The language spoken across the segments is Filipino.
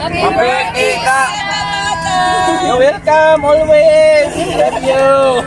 Happy birthday, Kak! You're welcome always! Love you!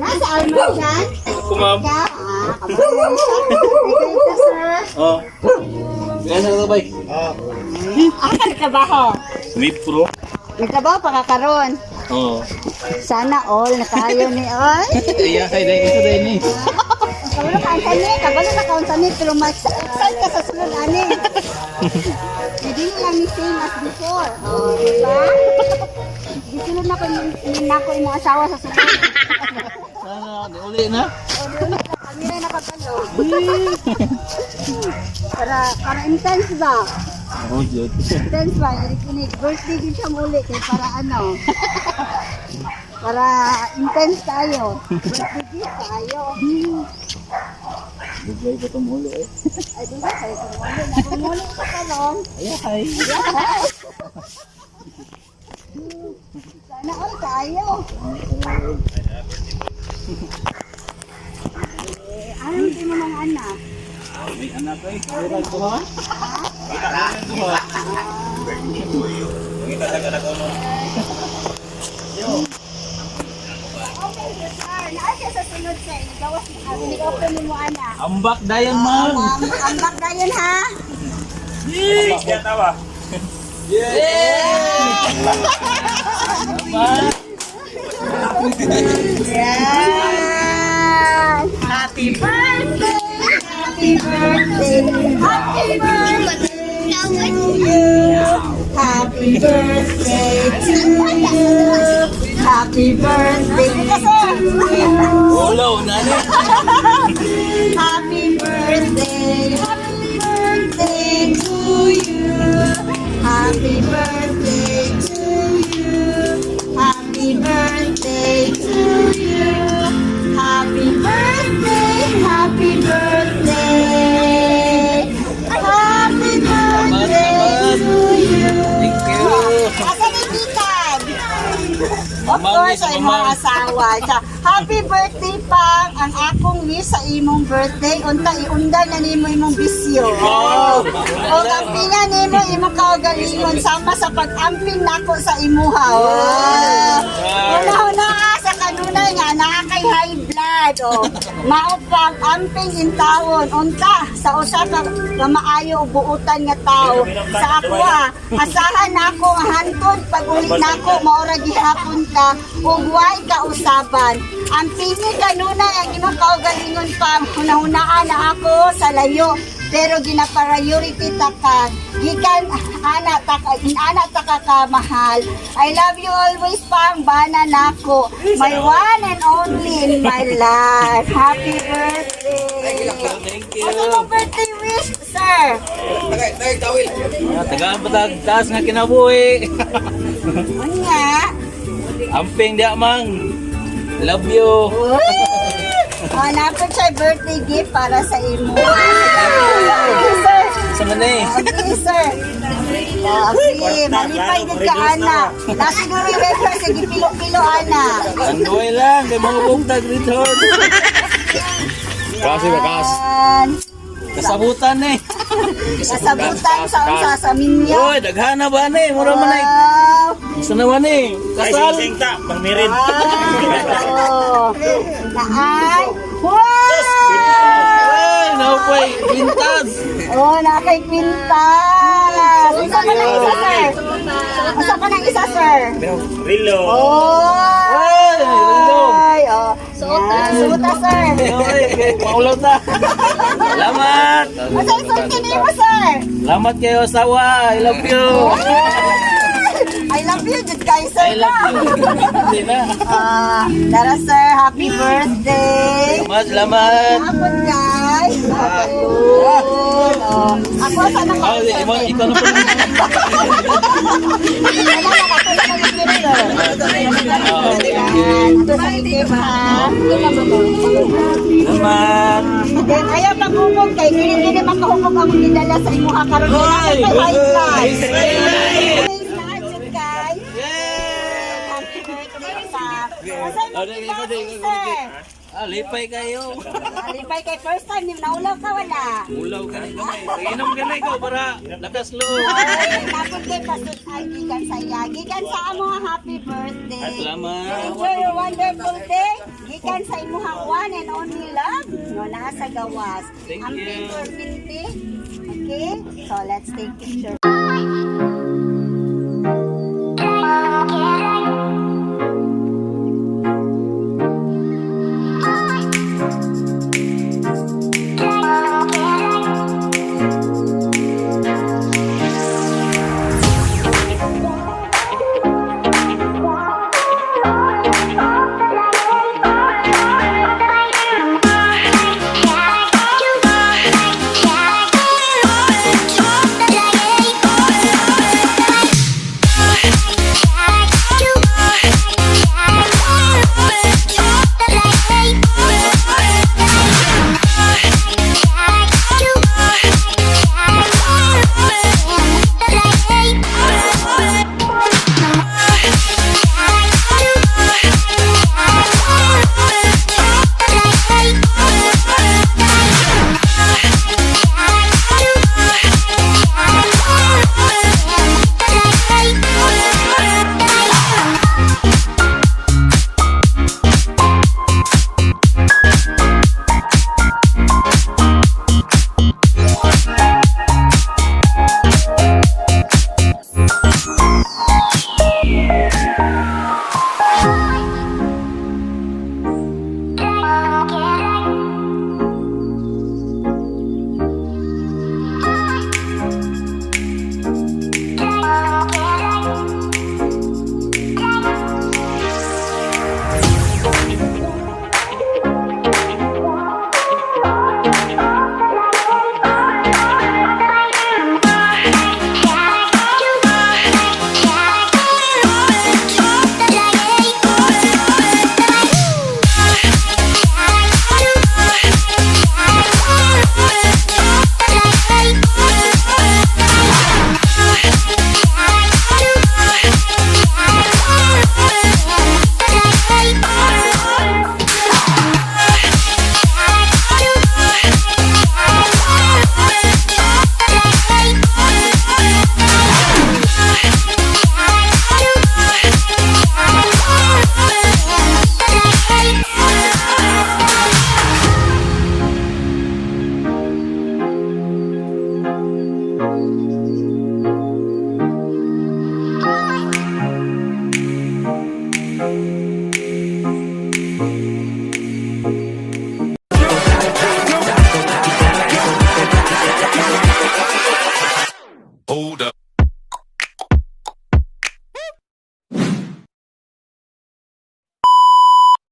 Nasa almond yan? Ako, ma'am. Oh. Ganyan na ba? Ang nagtrabaho. Mipro. Nagtrabaho pa kakaroon. Oh. Sana all nakayo ni Oy. Iya, kay dai ito dai ni. Kabalo ka ang tani, kabalo na ka ang tani, pero mag-excited ka sa sunod ani. Hindi mo lang ni same as before. Oh, diba? Di sunod na ko yung mga asawa sa sunod. Sana uli na. Kami na napagkalo. Para intense ba? Oh, jud. Intense ba? Yung birthday din siyang uli. Kaya para ano? Para intense tayo. Birthday din tayo. Bigay ko tong ulo eh. Ay, di ba? Kaya tumuli. Nakumuli ka ka lang. Ay, Sana all tayo. Ano hindi mo mga anak? may anak ay. Wala ko ha. Wala ko ha. Kita dagat ako. Yo. Okay, sir. Naasya sa sunod sa inyo. Gawas na. Open mo anak. Ambak dayan, ma'am. Ambak na yun, ha? Ambak yan tawa. Yeah! Yan! Happy birthday! Happy birthday! Happy birthday to you! Happy birthday to you! Happy birthday to you! Ulo, nani. Happy birthday! Happy birthday to you! Happy birthday to you! Happy birthday to you! Happy birthday! Happy birthday! Happy birthday to you! Thank you. Asa ni Titan? Of Ma'am, course, sa ay mama. mga asawa. Happy birthday pang ang akong wish sa imong birthday. Unta iunda na nimo imong bisyo. Wow. O kampingan nimo imong kaugalingon sama sa pag-amping nako sa imuha. Una-una sa kanunay nga naa kay high blood. O mao pang amping in tawon. Unta sa usa ka maayo buutan nga tao. Sa ako asahan nako nga hantod pag uli nako mao ra gihapon ka ug way kausaban. Ang pili kanunay ang imong kaugalingon pa hunahunaan na ako sa layo pero gina-priority ta ka gikan ana ta ka mahal. I love you always pang bana nako. My one and only in my life. Happy birthday. Thank you. Ano mo birthday wish, sir? Tagaan pa taas nga kinabuhi. Ano nga? Amping dia mang. Love you. Napot siya birthday gift para sa imo. Okay, sir. Sa manay. Okay, sir. Okay, malipay din ka, ana. Nasiguro yung record sa gipilo-pilo, ana. Anduay lang kay mga bugtag dito. Kasi bakas. Kasabutan eh. Kasabutan sa unsa sa minyo. Oy, daghana ba ni? Mura man ay. Wow. Gusto naman eh. Ay, Kasal. sing ta, pang merit. Oh. Naay. Wow! Ay, naupay. Pintas. Oh, nakay kwintas. Isa pa ng isa, sir. Isa pa ng isa, sir. Rilo. Oh! Ay, random. Ay, oh. Suta, sir. Okay, maulaw na. Salamat. Masa isultin mo, sir. Salamat kayo, asawa. I love you. I love you, good guys, sir. I love you. Hindi na. Tara, sir. Happy birthday. Salamat. Hapon, guys. Hapon. Oh. Ako, sana ka. Ikaw na po. Salamat. Then, ayaw pagubog kay hindi makahubog ang gidala sa imuha karon na Ay, kay high blood. nice. Guys. Happy birthday sa. Sir. Lipay kayo. Alipay kay first time ni naulaw ka wala. Ulaw ka na gamay. Inom ka na ikaw para lakas lo. Ay, napod kay pasut ay gikan sa iya. Gikan sa amo nga happy birthday. Salamat. Enjoy your wonderful day. Gikan sa imuhang one and only love. No, nasa gawas. Thank Ang you. paper 50. Okay? So, let's take picture.